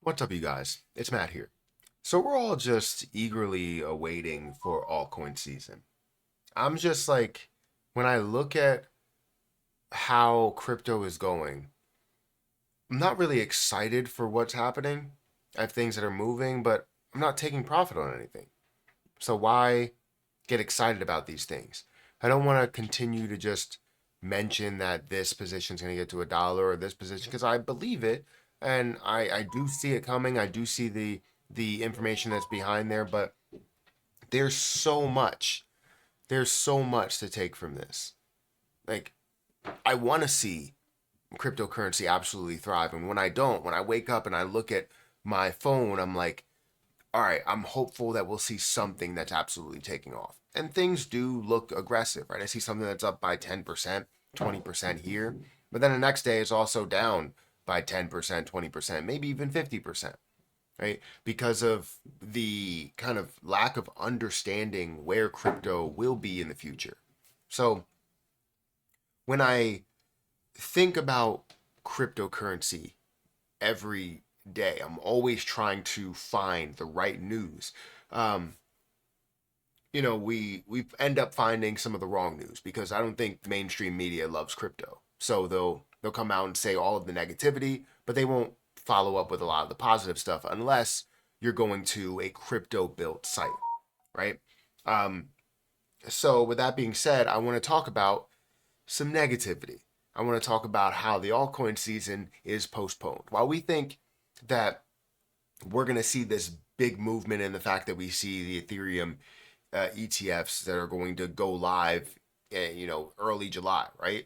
What's up, you guys? It's Matt here. So we're all just eagerly awaiting for altcoin season. I'm just like, when I look at how crypto is going, I'm not really excited for what's happening. I have things that are moving, but I'm not taking profit on anything. So why get excited about these things? I don't want to continue to just mention that this position is going to get to a dollar or this position because I believe it and I do see it coming. I do see the information that's behind there, but there's so much. There's so much to take from this. Like I want to see cryptocurrency absolutely thrive, and when I don't, when I wake up and I look at my phone, I'm like, all right, I'm hopeful that we'll see something that's absolutely taking off. And things do look aggressive, right? I see something that's up by 10%, 20% here, but then the next day it's also down by 10%, 20%, maybe even 50%, right? Because of the kind of lack of understanding where crypto will be in the future. So when I think about cryptocurrency every day, I'm always trying to find the right news. Um, we end up finding some of the wrong news because I don't think mainstream media loves crypto. So they'll come out and say all of the negativity, but they won't follow up with a lot of the positive stuff unless you're going to a crypto built site, right? Um, so with that being said, I want to talk about some negativity. I want to talk about how the altcoin season is postponed. While we think that we're going to see this big movement in the fact that we see the Ethereum ETFs that are going to go live, early July, right?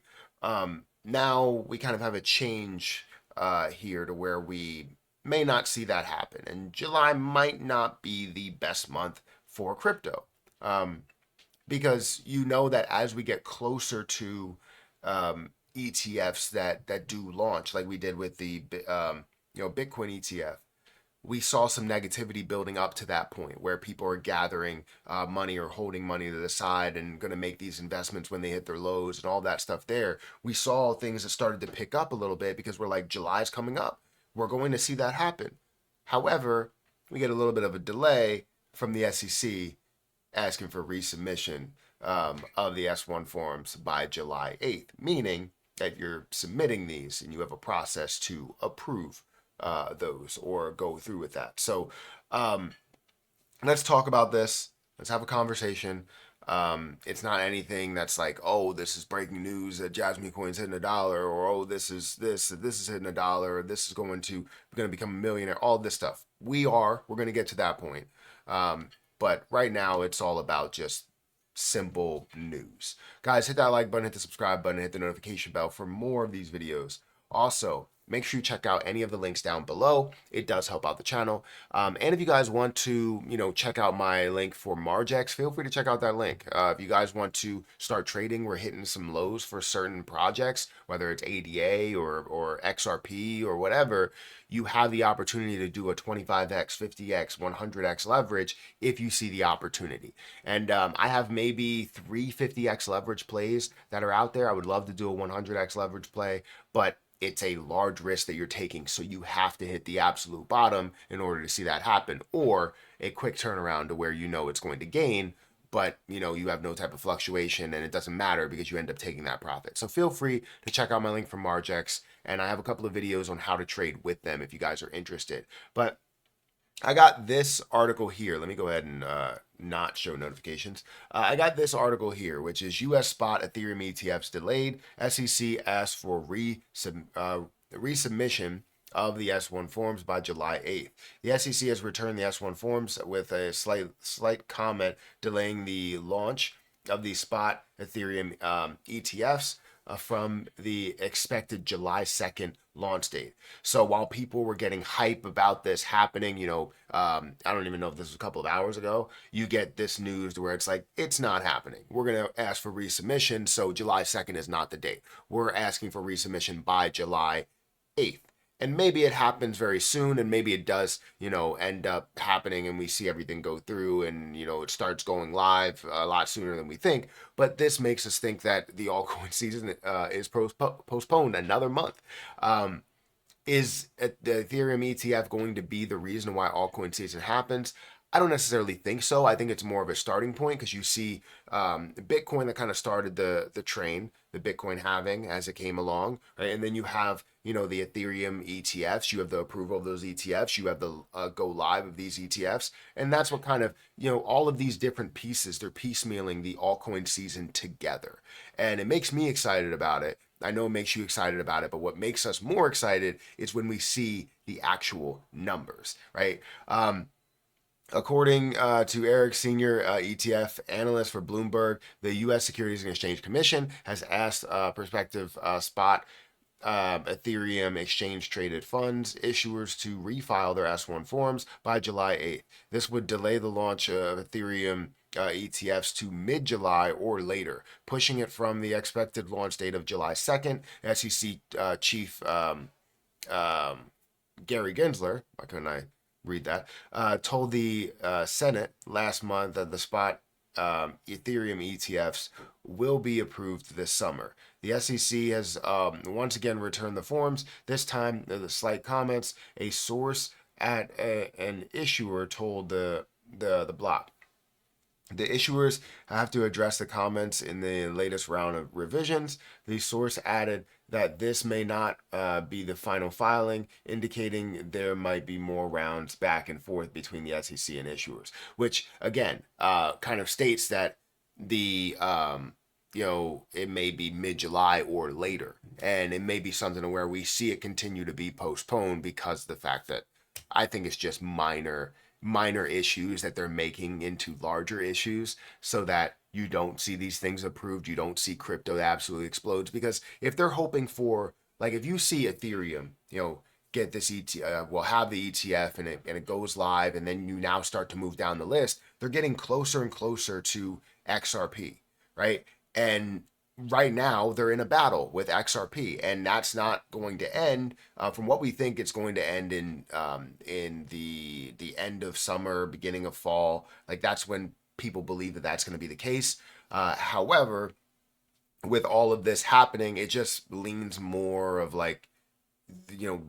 Now we kind of have a change here to where we may not see that happen, and July might not be the best month for crypto. Um, because you know that as we get closer to ETFs that do launch, like we did with the Bitcoin ETF, we saw some negativity building up to that point where people are gathering money or holding money to the side and going to make these investments when they hit their lows and all that stuff there. We saw things that started to pick up a little bit because we're like, July's coming up. We're going to see that happen. However, we get a little bit of a delay from the SEC asking for resubmission of the S1 forms by July 8th, meaning that you're submitting these and you have a process to approve those or go through with that. So um, let's talk about this. Let's have a conversation. It's not anything that's like, oh, this is breaking news that Jasmine Coin's hitting a dollar, or oh, this is hitting a dollar, or this is going to become a millionaire. All this stuff. We're going to get to that point. But right now, it's all about just simple news. Guys, hit that like button, hit the subscribe button, hit the notification bell for more of these videos. Also, make sure you check out any of the links down below. It does help out the channel. And if you guys want to, check out my link for Margex, feel free to check out that link. If you guys want to start trading, we're hitting some lows for certain projects, whether it's ADA or XRP or whatever. You have the opportunity to do a 25x, 50x, 100x leverage if you see the opportunity. And I have maybe 350x leverage plays that are out there. I would love to do a 100x leverage play, but it's a large risk that you're taking. So you have to hit the absolute bottom in order to see that happen, or a quick turnaround to where it's going to gain, but you have no type of fluctuation and it doesn't matter because you end up taking that profit. So feel free to check out my link for Margex, and I have a couple of videos on how to trade with them if you guys are interested. But I got this article here. Let me go ahead and not show notifications. I got this article here, which is U.S. spot Ethereum ETFs delayed. SEC asks for resubmission of the S1 forms by July 8th. The SEC has returned the S1 forms with a slight comment delaying the launch of the spot Ethereum ETFs from the expected July 2nd launch date. So while people were getting hype about this happening, I don't even know if this was a couple of hours ago, you get this news where it's like, it's not happening. We're going to ask for resubmission. So July 2nd is not the date. We're asking for resubmission by July 8th. And maybe it happens very soon, and maybe it does, end up happening and we see everything go through and, it starts going live a lot sooner than we think. But this makes us think that the altcoin season is postponed another month. Is the Ethereum ETF going to be the reason why altcoin season happens? I don't necessarily think so. I think it's more of a starting point because you see Bitcoin that kind of started the train, the Bitcoin halving as it came along, right? And then you have the Ethereum ETFs. You have the approval of those ETFs. You have the go live of these ETFs, and that's what kind of all of these different pieces. They're piecemealing the altcoin season together, and it makes me excited about it. I know it makes you excited about it, but what makes us more excited is when we see the actual numbers, right? According to Eric, senior ETF analyst for Bloomberg, the U.S. Securities and Exchange Commission has asked prospective spot Ethereum exchange traded funds issuers to refile their S1 forms by July 8th. This would delay the launch of Ethereum ETFs to mid-July or later, pushing it from the expected launch date of July 2nd. SEC Chief Gary Gensler, why couldn't I read that, told the Senate last month that the spot Ethereum ETFs will be approved this summer. The SEC has once again returned the forms. This time, the slight comments. A source at an issuer told the block. The issuers have to address the comments in the latest round of revisions. The source added that this may not be the final filing, indicating there might be more rounds back and forth between the SEC and issuers, which again kind of states that the it may be mid-July or later, and it may be something where we see it continue to be postponed because of the fact that I think it's just minor issues that they're making into larger issues so that you don't see these things approved. You don't see crypto that absolutely explodes, because if they're hoping for, like, if you see Ethereum, get this ETF, will have the ETF and it goes live, and then you now start to move down the list, they're getting closer and closer to XRP, right? And right now they're in a battle with XRP, and that's not going to end. From what we think, it's going to end in the end of summer, beginning of fall. Like, that's when people believe that that's going to be the case. However, with all of this happening, it just leans more of like,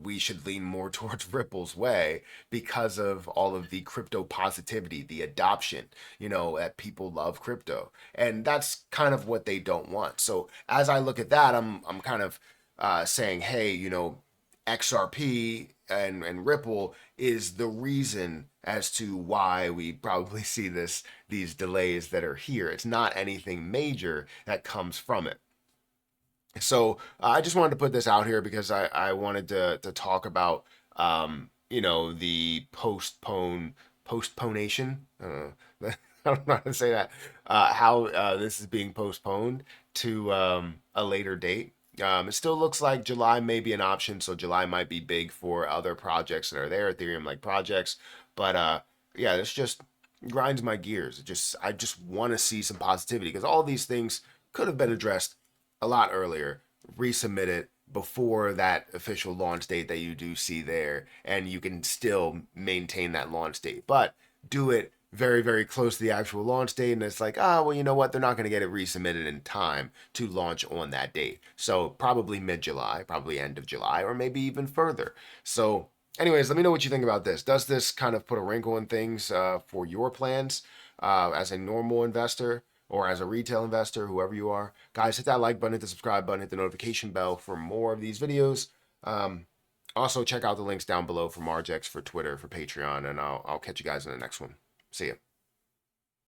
we should lean more towards Ripple's way because of all of the crypto positivity, the adoption, that people love crypto. And that's kind of what they don't want. So as I look at that, I'm kind of saying, hey, XRP and Ripple is the reason as to why we probably see these delays that are here. It's not anything major that comes from it. So I just wanted to put this out here because I wanted to talk about the postponation. I don't know how to say that. How this is being postponed to a later date. It still looks like July may be an option, so July might be big for other projects that are there, Ethereum-like projects. But yeah, this just grinds my gears. I just want to see some positivity, because all these things could have been addressed a lot earlier. Resubmit it before that official launch date that you do see there, and you can still maintain that launch date. But do it very, very close to the actual launch date, and it's like, well, you know what? They're not going to get it resubmitted in time to launch on that date. So probably mid-July, probably end of July, or maybe even further. So anyways, let me know what you think about this. Does this kind of put a wrinkle in things for your plans as a normal investor, or as a retail investor, whoever you are? Guys, hit that like button, hit the subscribe button, hit the notification bell for more of these videos. Also, check out the links down below for Margex, for Twitter, for Patreon, and I'll catch you guys in the next one. See ya.